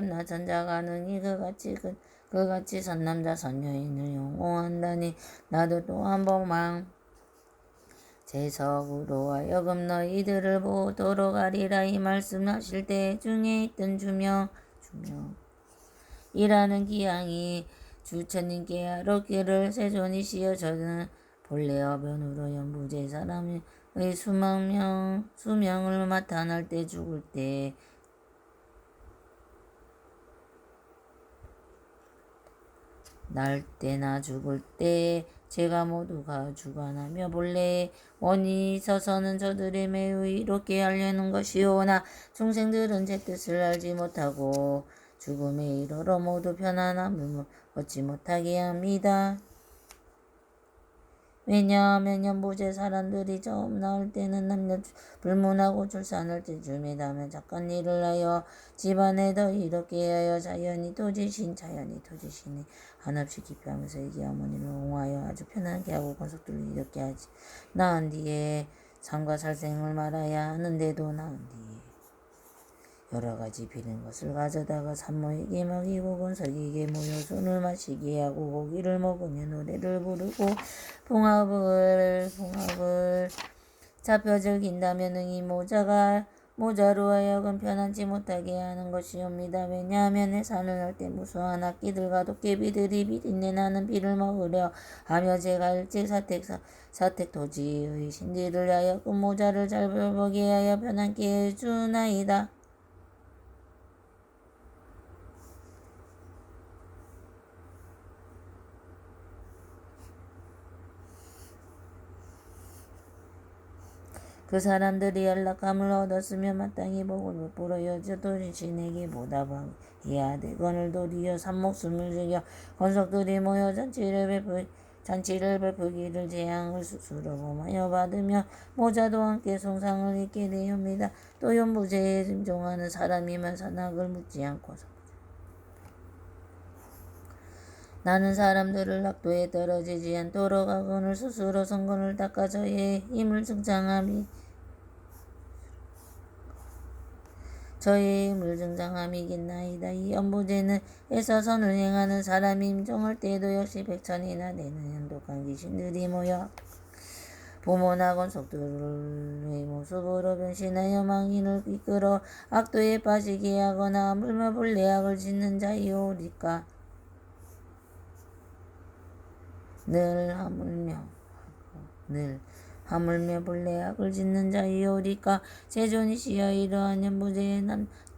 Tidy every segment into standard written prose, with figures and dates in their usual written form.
나 전자가 능히 그같이 선남자 선여인을 용호한다니 나도 또 한 번만 제석으로 하여금 너희들을 보도록 하리라. 이 말씀하실 때 중에 있던 주명이라는 기양이 주처님께 하루기를 세존이시여 저는 본래 어변으로 연부제 사람의 수명을 맡아 날 때 죽을 때 날 때나 죽을 때 제가 모두가 주관하며 본래 원이 있어서는 저들이 매우 이롭게 하려는 것이오나 중생들은 제 뜻을 알지 못하고 죽음에 이르러 모두 편안함을 얻지 못하게 합니다. 왜냐하면 연부제 사람들이 처음 나올 때는 남녀 불문하고 출산할 때쯤에 다면 착한 일을 하여 집안에 더 이롭게 하여 자연이 토지신이 한없이 기뻐하면서 이게 어머니를 옹호하여 아주 편하게 하고 권속들을 이롭게 하지. 낳은 뒤에 삶과 살생을 말아야 하는데도 낳은 뒤에 여러 가지 비린 것을 가져다가 산모에게 먹이고 권석에게 모여 술을 마시게 하고 고기를 먹으며 노래를 부르고 봉합을 잡혀 즐긴다면 이 모자로 하여금 편안치 못하게 하는 것이옵니다. 왜냐하면 해산을 할 때 무수한 악기들과 도깨비들이 비린내 나는 비를 먹으려 하며 제가 일찍 사택 토지의 신들을 하여금 모자를 잘 벌보게 하여 편안케 해주나이다. 그 사람들이 연락함을 얻었으며 마땅히 복을 베풀어 여자도 신에게 보답해야 되거늘 도리어 산목숨을 즐겨 권속들이 모여 잔치를 베풀기를 재앙을 스스로 범하여 받으며 모자도 함께 송상을 입게 되옵니다. 또 연부제에 순종하는 사람이면 산악을 묻지 않고서 나는 사람들을 낙도에 떨어지지 않도록 하거늘 스스로 성건을 닦아 저의 힘을 증장함이겠나이다. 이 연부제는 에서 선을 행하는 사람이 임종할 때에도 역시 100천이나 되는 연독한 귀신들이 모여 부모나 권속들의 모습으로 변신하여 망인을 이끌어 악도에 빠지게 하거나 물며 불례악을 짓는 자이오리까. 늘 하물며 불례악을 짓는 자이오리까. 세존이시여 이러한 연부제의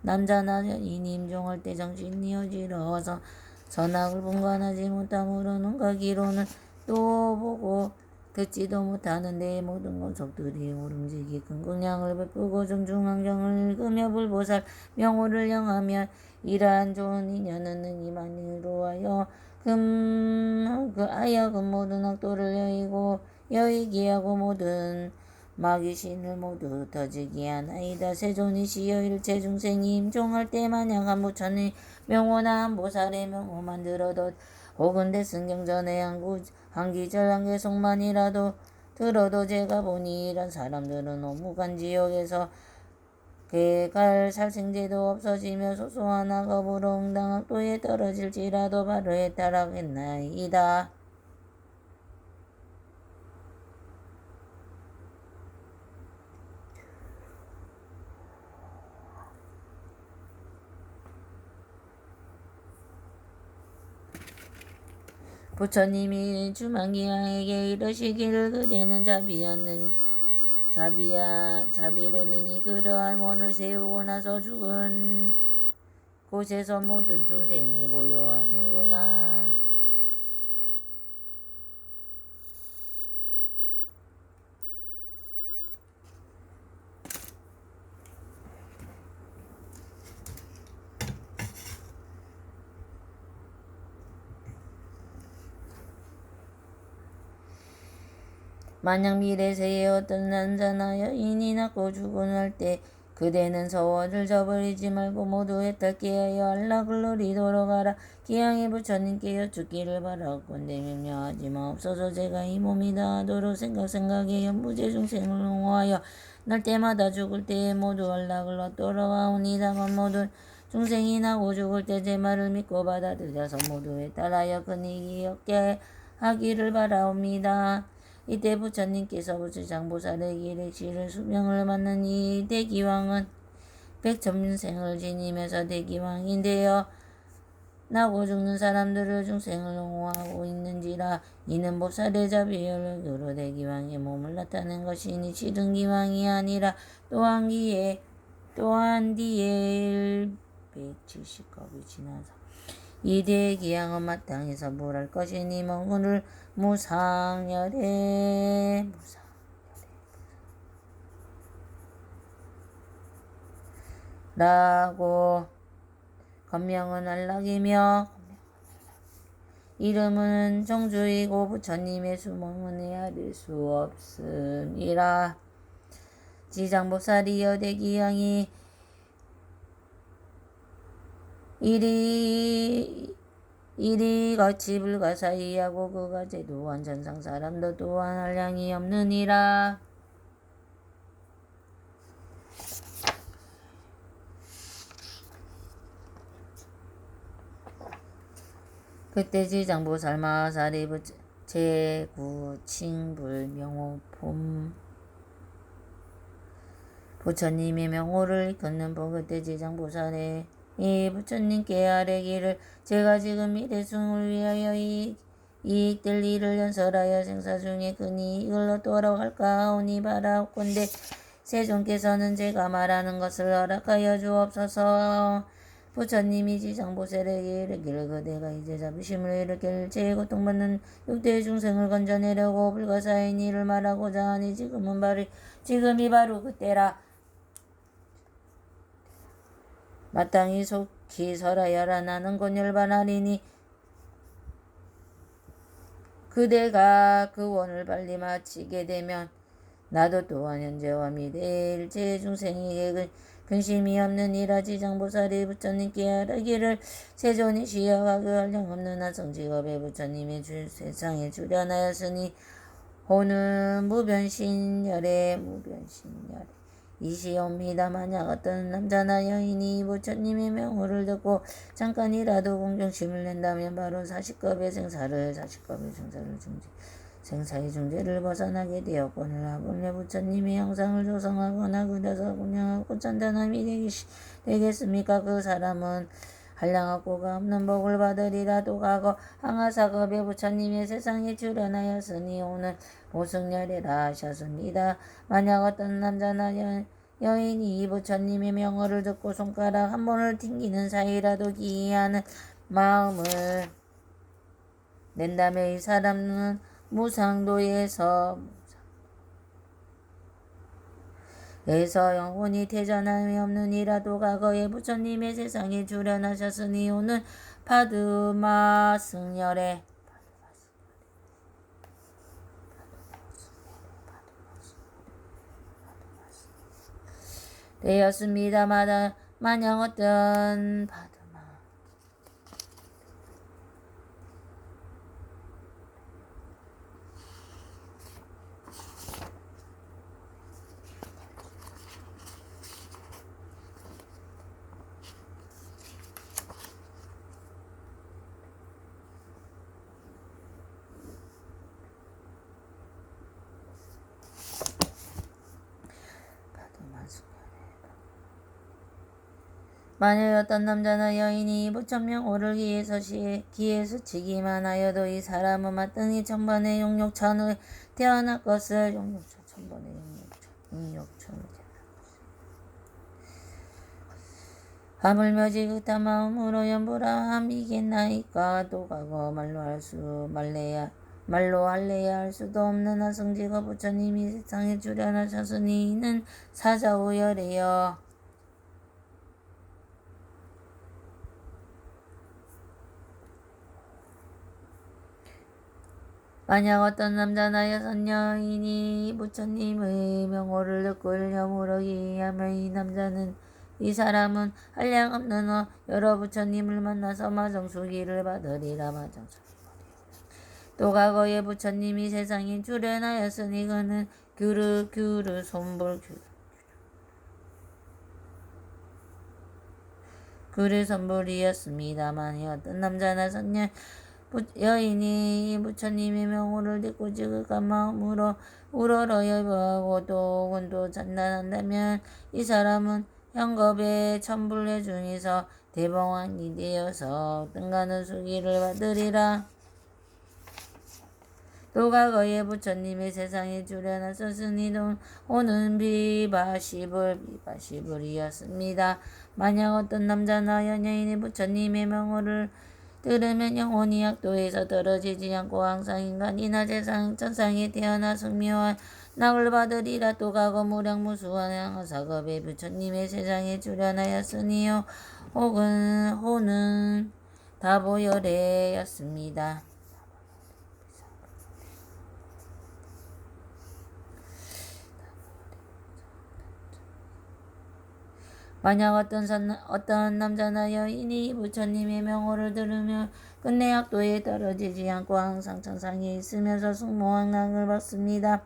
남자나 여인이 임종할 때 정신이 어지러워서 선악을 분간하지 못함으로 눈과 귀로는 또 보고 듣지도 못하는데 모든 권속들이 오름지기 근궁양을 베푸고 정중한 경을 읽으며 불보살 명호를 영하며 이러한 좋은 인연은 능이만으로 하여 하여금 모든 악도를 여의게 하고 모든 마귀신을 모두 터지게 하나이다. 세존이시여 일체 중생이 임종할 때 만약 한 부처의 명호나 한 보살의 명호만 들어도 혹은 대승경전의 한 기절 한 개송만이라도 들어도 제가 보니 이런 사람들은 오무간 지옥에서 갈 살생제도 없어지며 소소한 악업으로 응당악도에 떨어질지라도 바로 해탈하겠나이다. 부처님이 주만기양에게 이르시기를 그대는 자비로는 그러한 원을 세우고 나서 죽은 곳에서 모든 중생을 보호하는구나. 만약 미래세에 어떤 남자나 여인이 낳고 죽고 날 때 그대는 서원을 저버리지 말고 모두 해탈케 하여 안락을 누리도록 하라. 기양의 부처님께 여쭙기를 바라건대 명령하지 마옵소서. 제가 이 몸이 다하도록 생각에 연부제 중생을 옹호하여 날 때마다 죽을 때에 모두 안락을 얻도록 하오니 다만 모든 중생이 나고 죽을 때 제 말을 믿고 받아들여서 모두에 따라여 그니 기억게 하기를 바라옵니다. 이때 부처님께서 부처장보살의 기력실을 수명을 맞는 이 대기왕은 백천생을 지니면서 대기왕인데요. 나고 죽는 사람들을 중생을 옹호하고 있는지라. 이는 보살의 자비를 교로 대기왕의 몸을 나타낸 것이니 실은 기왕이 아니라 또한 뒤에 170겁이 지나서 이 대기왕은 마땅해서 뭘 것이니 오늘 무상열애 라고 건명은 안락이며 이름은 정주이고 부처님의 수명은 헤아릴 수 없음이라. 지장보살이여 대기왕이 이리 같이 불가사의하고 그가 제도한 전상 사람도 또한 한량이 없느니라. 그때 지장보살 마하사리 제9칭불명호품 부처님의 명호를 걷는 그때 지장보살의 이 부처님께 아뢰기를 제가 지금 이 대승을 위하여 이익될 일을 연설하여 생사 중에 그니 이걸로 돌아갈까 하오니 바라옵건대 세존께서는 제가 말하는 것을 허락하여 주옵소서. 부처님이 지장보살에게 이르기를 그대가 이제 자비심을 일으킬 제일 고통받는 육대의 중생을 건져내려고 불가사의 일을 말하고자 하니 지금이 바로 그때라. 마땅히 속히 설하여라. 나는 곧 열반하리니 그대가 그 원을 빨리 마치게 되면 나도 또한 현재와 미래의 일체의 중생에게 근심이 없느니라. 지장보살이 부처님께 하라기를 세존이시여 그 한량없는 하성직업에 부처님의 세상에 출현하였으니 호는 무변신열에 이시옵니다. 만약 어떤 남자나 여인이 부처님의 명호를 듣고 잠깐이라도 공경심을 낸다면 바로 40겁의 생사의 중재를 벗어나게 되었거늘 하물며 부처님의 형상을 조성하거나 그려서 공양하고 찬단함이 되겠습니까? 그 사람은 한량없고가 없는 복을 받으리라. 또 과거 항아사겁에 부처님의 세상에 출현하였으니 오늘 보승열애라 하셨습니다. 만약 어떤 남자나 여인이 이 부처님의 명호를 듣고 손가락 한 번을 튕기는 사이라도 기이하는 마음을 낸다면 이 사람은 무상도에서 영혼이 퇴전함이 없느니라도 과거에 부처님의 세상에 출현하셨으니 오늘 파드마 승열에 되었습니다. 만약 어떤 만일 어떤 남자나 여인이 부처명호를 기에서 치기만 하여도 이 사람은 마땅히 천번의 용욕천을 태어날 것을 하물며 지긋한 마음으로 연보람이겠나이까. 또 과거 말로 할래야 할 수도 없는 하승지가 부처님이 세상에 출현하셨으니 이는 사자우열이여. 만약 어떤 남자나 여인이 부처님의 명호를 듣고 일념으로 기하면 이 사람은 한량없는 여러 부처님을 만나서 마정수기를 받으리라. 또 과거에 부처님이 세상에 출현하였으니 그는 그의 선물이었습니다만 어떤 남자나 선녀 여인이 부처님의 명호를 듣고 지극한 마음으로 우러러여보고 또 혹은 또 찬란한다면 이 사람은 현겁의 천불회 중에서 대봉왕이 되어서 뜬가는 수기를 받으리라. 또 과거에 부처님의 세상에 주련하셨으니 오는 비바시불이었습니다. 만약 어떤 남자나 여녀인이 부처님의 명호를 들으면 영원히 약도에서 떨어지지 않고 항상 인간이나 천상에 태어나 승묘한 낙을 받으리라. 또 과거 무량무수한 양사겁에 부처님의 세상에 주련하였으니요 혹은 호는 다보열애였습니다. 만약 어떤 남자나 여인이 부처님의 명호를 들으며 끝내 약도에 떨어지지 않고 항상 천상에 있으면서 승무왕락을 받습니다.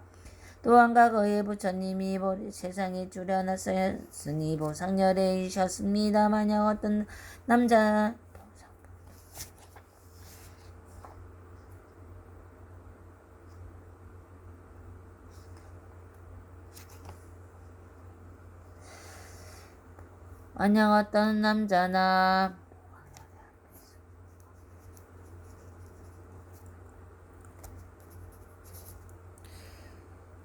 또한 과거에 부처님이 세상에 주련하셨으니 보상열애이셨습니다. 만약 어떤 남자 만약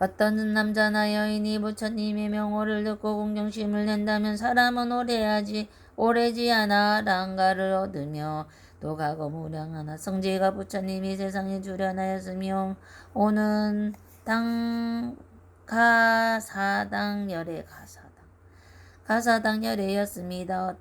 어떤 남자나 여인이 부처님의 명호를 듣고 공경심을 낸다면 사람은 오래지 않아 랑가를 얻으며 또 과거 무량하나 성지가 부처님이 세상에 주련하였으며 오는 가사당열애였습니다.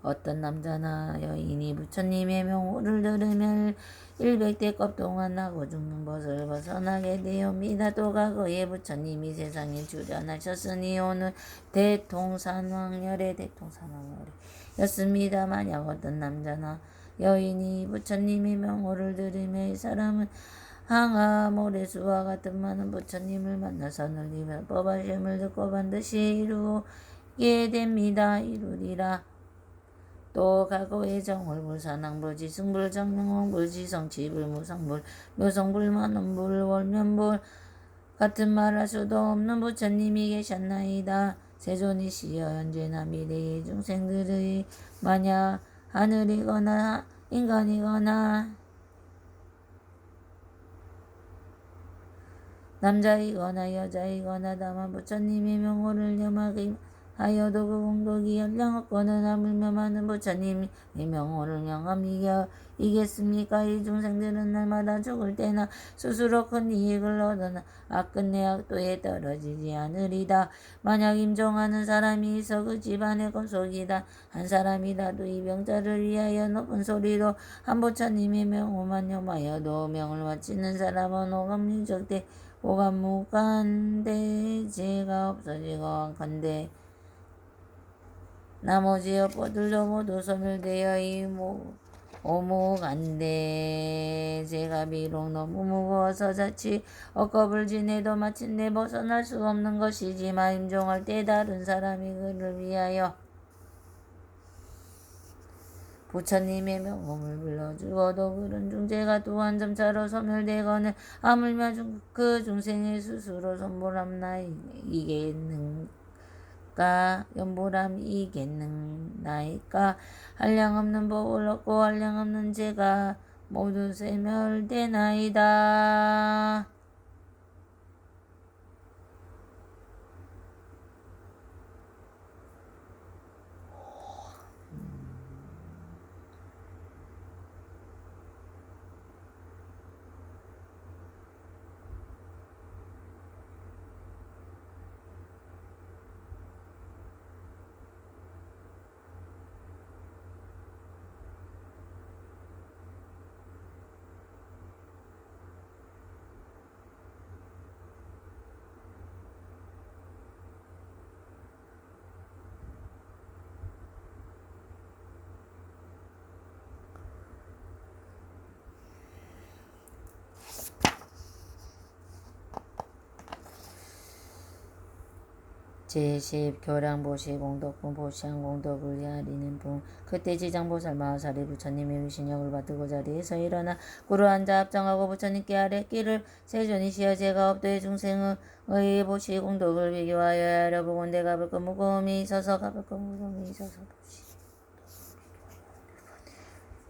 어떤 남자나 여인이 부처님의 명호를 들으면 100대급 동안 나고 죽는 것을 벗어나게 되옵니다. 또 과거에 부처님이 세상에 주련하셨으니 오늘 대통산왕열애였습니다. 만약 어떤 남자나 여인이 부처님의 명호를 들으며 이 사람은 항아 모래수와 같은 많은 부처님을 만나서 널리 법하심을 듣고 반드시 이루리라. 또 과거의 정월불, 산왕불, 지승불, 정명왕불, 지성치불, 무성불, 묘성불, 만원불, 월면불 같은 말할 수도 없는 부처님이 계셨나이다. 세존이시여 현재나 미래의 중생들의 만약 하늘이거나 인간이거나 남자이거나 여자이거나 다만 부처님의 명호를 염하게 하여도 그 공덕이 한량없거든 하물며 많은 부처님의 명호를 영함 이겠습니까? 이 중생들은 날마다 죽을 때나 스스로 큰 이익을 얻으나 끝내 악도에 떨어지지 않으리다. 만약 임종하는 사람이 있어 그 집안의 건속이다 한 사람이라도 이 병자를 위하여 높은 소리로 한 부처님의 명호만 염하여도 명을 바치는 사람은 오감유적대 오감무간대 죄가 없어지고 간대 나머지 여포들도 모두 소멸되어 이 오무간대 죄가 비록 너무 무거워서 자칫 억겁을 지내도 마침내 벗어날 수 없는 것이지만 임종할 때 다른 사람이 그를 위하여 부처님의 명호를 불러 죽어도 그런 중죄가 또한 점차로 소멸되거늘 하물며 그 중생의 스스로 연보람이겠는나이까. 한량없는 복을 얻고 한량없는 죄가 모두 세멸되나이다. 제10 교량보시 공덕분 보시한 공덕을 헤아리는 분 그때 지장보살 마하사리 부처님의 위신역을 받들고 자리에서 일어나 구루 앉아 합장하고 부처님께 아래 끼를 세존이시여 제가 업도의 중생의 보시 공덕을 비교하여 알아보건대 가볼까 무거움이 있어서 가볼까 무거움이 있어서 보시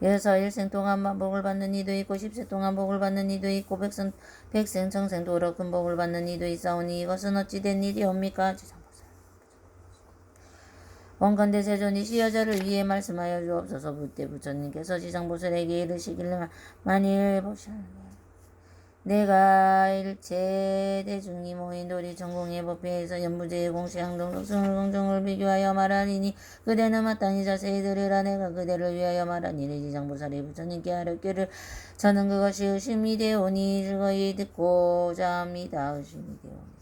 여기서 일생 동안 복을 받는 이도 있고 10세 동안 복을 받는 이도 있고 백생 청생 도로 큰 복을 받는 이도 있사오니 이것은 어찌 된 일이옵니까? 원컨대 세존이시 여자를 위해 말씀하여 주옵소서. 그때 부처님께서 지장보살에게 이르시기를 만일 보시는 내가 일체 대중이 모인 도리 전공의 법회에서 연부제의 공시항동 덕승을 공정을 비교하여 말하니니 그대는 마땅히 자세히 들으라. 내가 그대를 위하여 말하니니 지장보살이 부처님께 하렵기를 저는 그것이 의심이 되오니 즐거이 듣고자 합니다. 의심이 되오니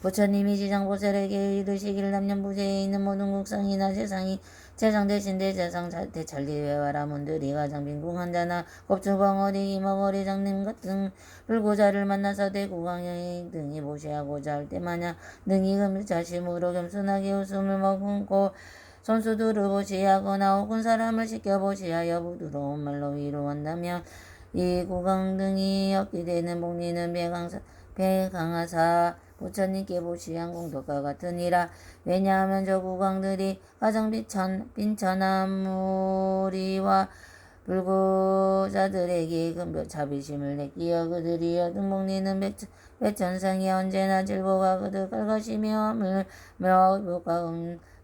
부처님이 지장보살에게 이르시기를 남년부재에 있는 모든 국상이나 재상 대신 대재상 대찰리회와라문들이 가장 빈궁한 자나 겁주광어리 이먹어리 장님 같은 불고자를 만나서 대구광여행 등이 보시하고자 할 때 마냥 능히 자심으로 겸손하게 웃음을 머금고 손수두를 보시하거나 혹은 사람을 시켜보시하여 부드러운 말로 위로한다면 이 구강 등이 얻게 되는 복리는 배강하사 부처님께 보시한 공덕과 같으니라. 왜냐하면 저 구강들이 가장 빈천한 무리와 불구자들에게 자비심을 내끼어 그들이 얻은 복리는 백천상이 언제나 질보가 그들 깔것이며 물과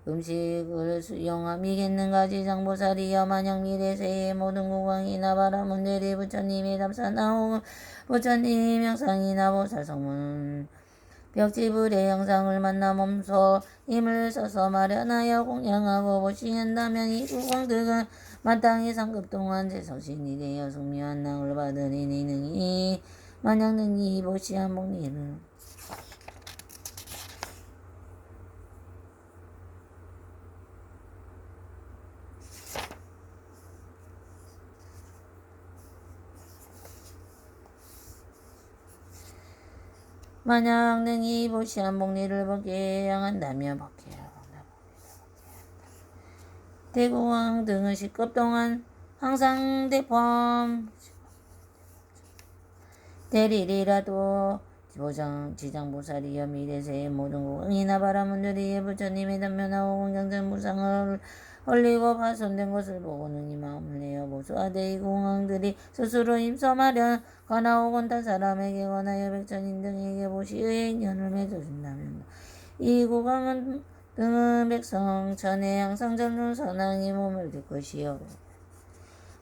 음식을 수용함이겠는가. 지장보살이여 만약 미래세의 모든 구강이나 바라문들이 부처님의 답사나 부처님 형상이나 보살성문 벽지불의 형상을 만나 몸소 힘을 써서 마련하여 공양하고 보시한다면 이 구공들은 마땅히 상급 동안 제성신이 되어 승묘한 낭을 받으니 능히 만약 능히 보시한 복리를 만약 능히 보시한 복리를 벗게 향한다면 대구왕 등은 10급 동안 항상 대범 대리리라도 지장보살이여 미래세의 모든 구강이나 바라문들이 부처님의 단면하고 공경전 무상을 흘리고 파손된 것을 보고 능히 마음을 내어 보수하되 이 공황들이 스스로 힘써 마련거나 혹은 딴 사람에게 거나 여백천인 등에게 보시의 인연을 맺어준다면 이 구강은 등은 백성천에 항상 젊은 선왕이 몸을 들 것이요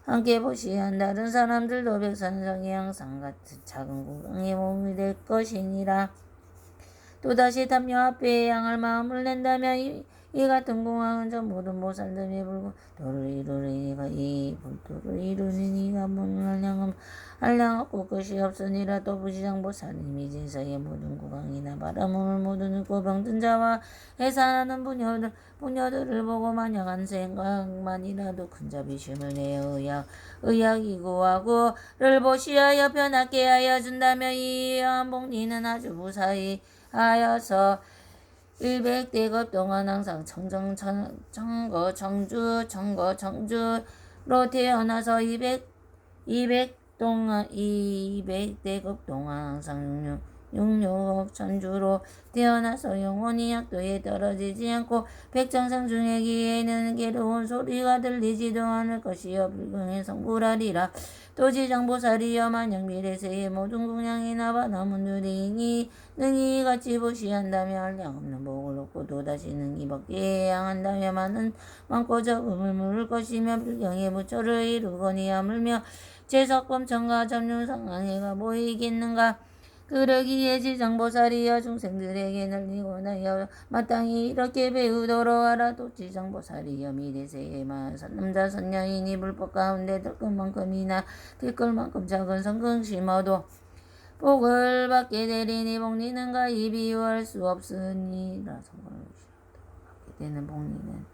함께 보시한 다른 사람들도 백선성이 항상 같은 작은 구강의 몸이 될 것이니라. 또다시 탐요 앞에 향할 마음을 낸다면 이 같은 공황은 전 모든 보살들의 불도를 이루니가 이 불도를 이루는 이가 문을 한량없고 것이 없으니라. 또 부지장보살님이 제사의 모든 구강이나 바라문을 모두 늙고 병든 자와 해산하는 부녀들을 보고 만약 한 생각만이라도 큰 자비심을 내어 의학이구하고를 보시하여 변하게 하여 준다면 이 복리는 아주 무사히 하여서 100대급 동안 항상 청주로 태어나서 200대급 동안 항상 육욕 천주로 태어나서 영원히 약도에 떨어지지 않고 백장상 중에 귀에는 괴로운 소리가 들리지도 않을 것이여 불경의 성불하리라. 또 지장보살이여 만약 미래세의 모든 공양이나 바라문들이 능히 같이 보시한다면 한량없는 복을 얻고 또다시 능히 벗게 향한다면 많고 적음을 물을 것이며 불경의 부처를 이루거니 하물며 제석범천과 점륜상황해가 보이겠는가. 그러기에 지장보살이여 중생들에게 널리고나여 마땅히 이렇게 배우도록 하라. 또 지장보살이여 미래세의 남자 선녀인이 불법 가운데 들것만큼이나 들것만큼 작은 성경 심어도 복을 받게 되리니 복리는가 이 비유할 수 없으니라. 성경을 받게 되는 복리는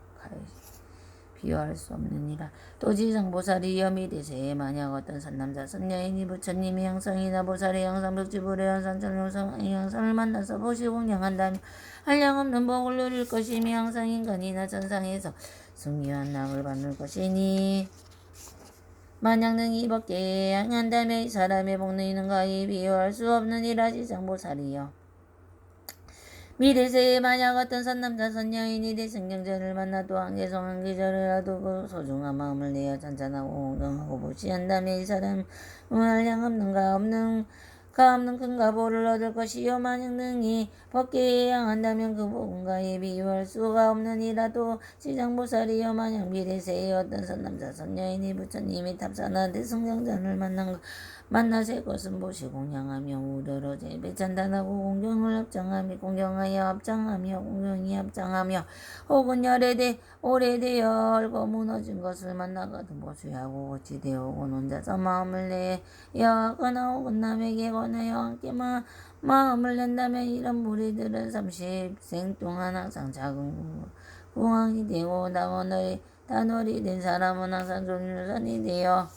비유할 수 없느니라. 도지장보살이여 미래세에 만약 어떤 선남자 선여인이 부처님이 형성이나 보살의 형상 벽지불의 형상 전용성의 형상을 만나서 보시고 공양한다면 한량없는 복을 누릴 것이며 항상 인간이나 전상에서 승리한 낙을 받는 것이니 만약 능히 벗게 양한다면 이 사람의 복능이는가 이 비유할 수 없느니라. 지장보살이여 미래세에 만약 어떤 선남자 선여인이 대승경전을 만나도 한계성 한계절이라도 그 소중한 마음을 내어 잔잔하고 공경하고 보시한다면 이 사람은 한량없는가 없는 큰가 보를 얻을 것이요 만약 능히 벗게 향한다면 그 복음과에 비유할 수가 없느니라도 지장보살이여 만약 미래세에 어떤 선남자 선여인이 부처님이 탑산한 대승경전을 만나세 것은 보시 공양하며 우러러 재배찬단하고 공경을 합장하며 공경하여 합장하며 공경이 합장하며 혹은 오래되어 헐고 무너진 것을 만나거든 보수하고 어찌되어 혹은 혼자서 마음을 내어 하거나 혹은 남에게 권하여 함께 마음을 낸다면 이런 무리들은 30생 동안 항상 작은 궁왕이 되고 단월이 된 사람은 항상 존유선이 되어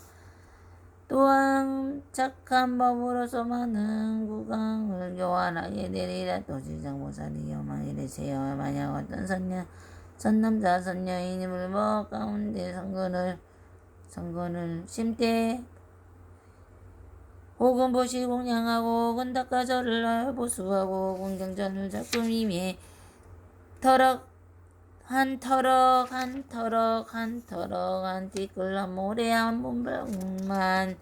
또한 착한 법으로서 많은 구강을 교환하게 되리라. 도지장보살이여 이래세요 만약 어떤 선남자 선여인이 물법 가운데 성근을 심되 혹은 보시 공양하고 혹은 닦아절을 보수하고 공경전을 작품임에 한 티끌 한 모래 한 분방만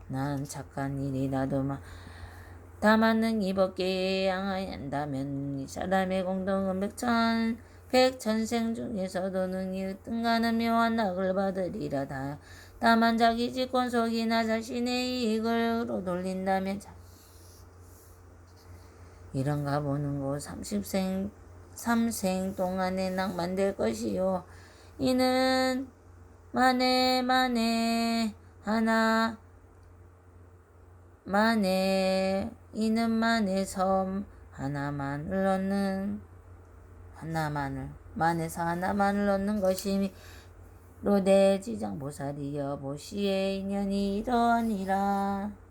난 착한 일이라도 다만 능히 벗게 양하한다면 이 사람의 공덕은 백천생 중에서도 능히 으뜸가는 묘한 낙을 받으리라. 다만 자기 직권속이나 자신의 이익으로 돌린다면 이런가 보는 곳 3생 동안에 낙만될 것이요 이는 만에 섬 하나만을 얻는 것이니 로대 지장보살이여 보시의 인연이 이러하니라.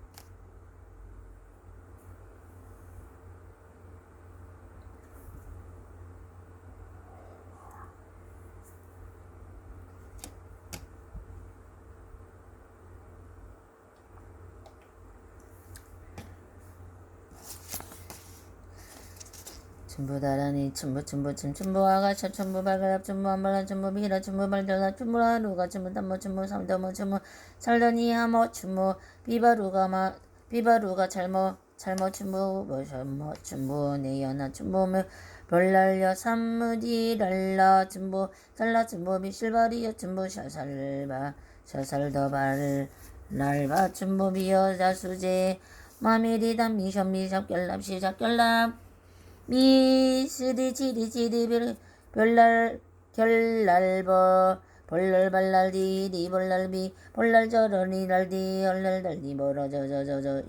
춘부다라니 춘부아가 춘부 발가락 춘부 안발란 춘부 비라 춘부 발전아 춘부 하루가 춘부 담모 춘부 삼담모 춘부 살더니 하모 춘부 비바루가 잘모 춘부 버셔모 춘부 내연아 춘부 별날려 삼무디랄라 춘부 살라 춘부 비실바리여 춘부 샤살더 발날바 춘부 비여 자수제 마미리담 미션미 잡결랍 시작결랍 미스리지리지리 별날 결날버 벌날발날디리 벌날비 벌날저러니 날디 얼날달디 벌어저저저저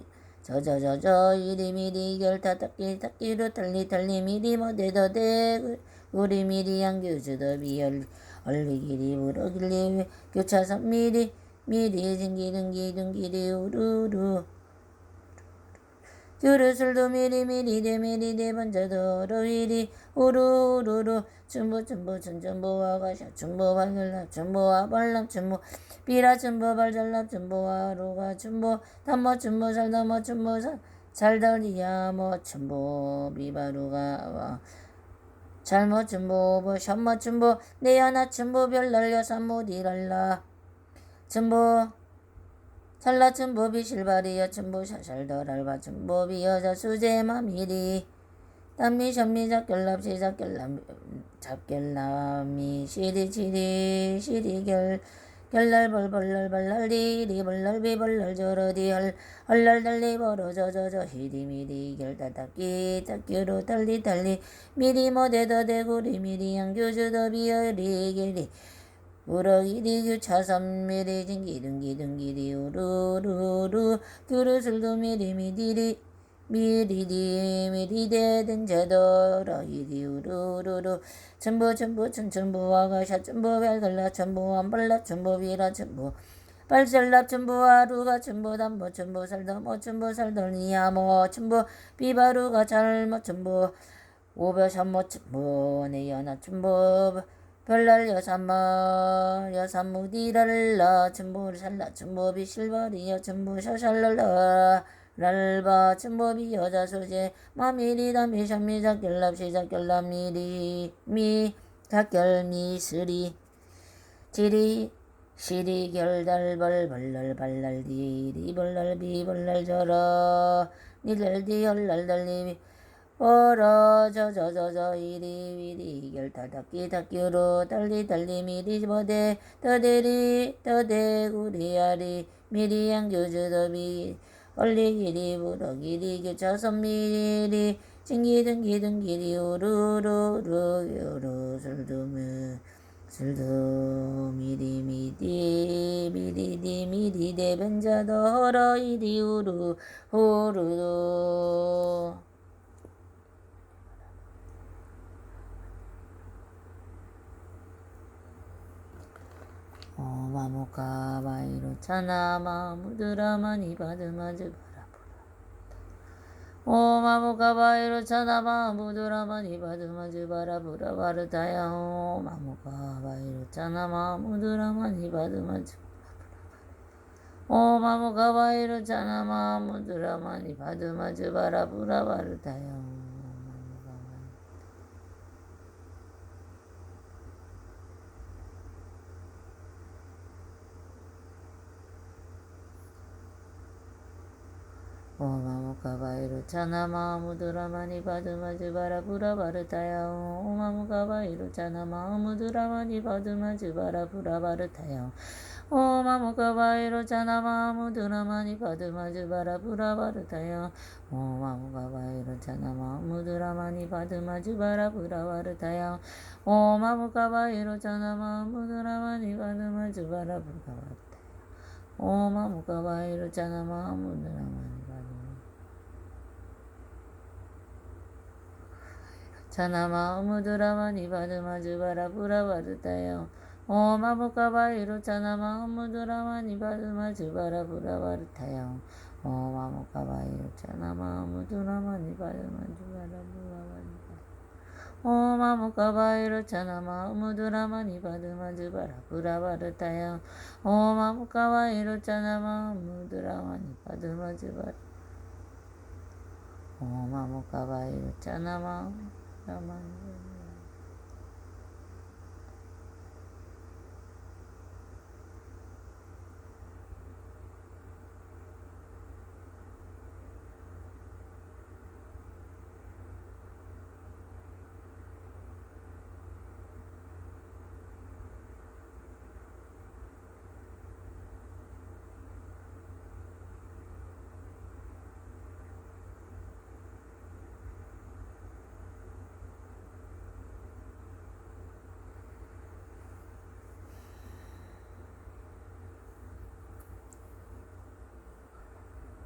이리미리 결타딱기로 달리 미리 뭐대더대 우리미리 양규주더비 얼리기리 물어길리 교차선 미리 징기등기등기리 우루루 규르술도 미리미리 대미리 번져더러위리 우루루루 춘부 춘전부와 샤 춘부 발결납 춘부와 발납 춘부 비라 춘부 발절납 춘부와 루가 춘부 담모 춘부 살담모 춘부 살더리야 모 춘부 비바루가 잘모 춘부 션모 춘부 내연아 춘부 별날려 삼무디랄라 춘부 살라 춘부 비실바리여 춘부 샤샬더랄바 춘부 비여자 수제마 미리 담미 션미 잡결랍 잡결남이 시리 결날 벌날리 벌날비 벌날저러디 헐날달리 벌어저저저 히리미리 결다닥기로 달리 미리 모대더대구리 미리 양교주더 비여리 우러기리 규차선 미리 징기등기리 우루루루 규르술도 미리미디리 미리디 미리대든 제더러 이리 우르르르 전부 전부와가샤 전부 별들라 전부 안발라 전부 비라 전부 발살라 전부 하루가 전부 담보 전부 살더모 전부 살더니야모 전부 비바루가 잘못 전부 오벼삼모 전부 내연아 전부 별날 여산무디랄라 전부 살라 전부 비실버리여 전부 샤샬랄라 랄바 전부비 여자 소재 마미리다 미샤미 작결랍시 작결랍 미리 미 작결미 스리 지리 시리 결달벌 벌랄 발랄 디리 벌랄 비벌랄 저러 니들디 헐랄달리 벌어 저저저저 이리 위리 결타닥기 닥기로 달리 미리 버대 더대리 더대구리아리 미리 양교주더비 얼리기리 부러기리 교차선미리 찡기등기등기리 우르르르 술두 미리미디 미리대 ben자더 허러 이리 우르 호르도 마모카 바이로 차나 마무드라마니 바드마즈 마모카 바이로 차나 마무드라마니 바드마즈 바라부라 바르다야 마모카 바이로 차나 마무드라마니 바드마즈 마모카 바이로 차나 마무드라마니 바드마즈 바라부라 바르다야 마모카 바이로 차나 마무드라마니 바드마즈 바라부라 바르타야 마모카 바이로 차나 마무드라마니 바드마즈 바라부라 바르타야 마모카 바이로 차나 마무드라마니 바드마즈 바라부라 바르타야 마모카 바이로 차나 마무드라마니 바드마즈 바라부라 바르타야 마모카 바이로 차나 마무드라마니 바드마즈 바라부라 바르타야 마모카 바이로 차나 마무드라마니 차나 마무드라마니 바드마즈 바라부라 바르타요 마모카 바이로 차나 마무드라마니 바드마즈 바라부라 바르타요 마모카 바이로 차나 마무드라마니 바드마즈 바라부라 바르타요 마모카 바이로 차나 마무드라마니 바드마즈 바라부라 바르타요 마모카 바이로 차나 마무드라마니 바드마즈 바라 마모카 바이로 차나 마무드라마니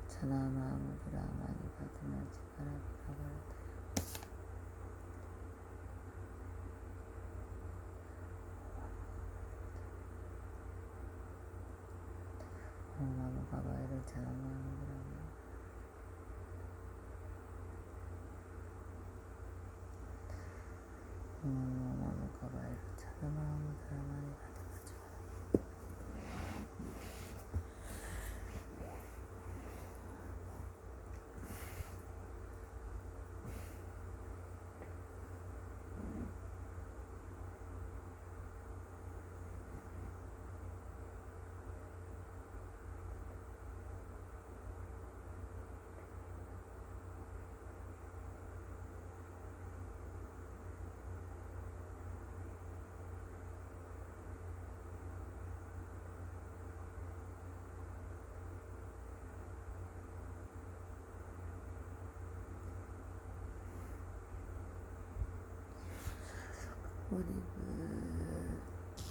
차나 마무드라마니 바드마즈 바라부라 바르타요 마모카 바이로 차나 마무드라마니 마모카 바이로 차나 마무드라마니 바드마즈 어디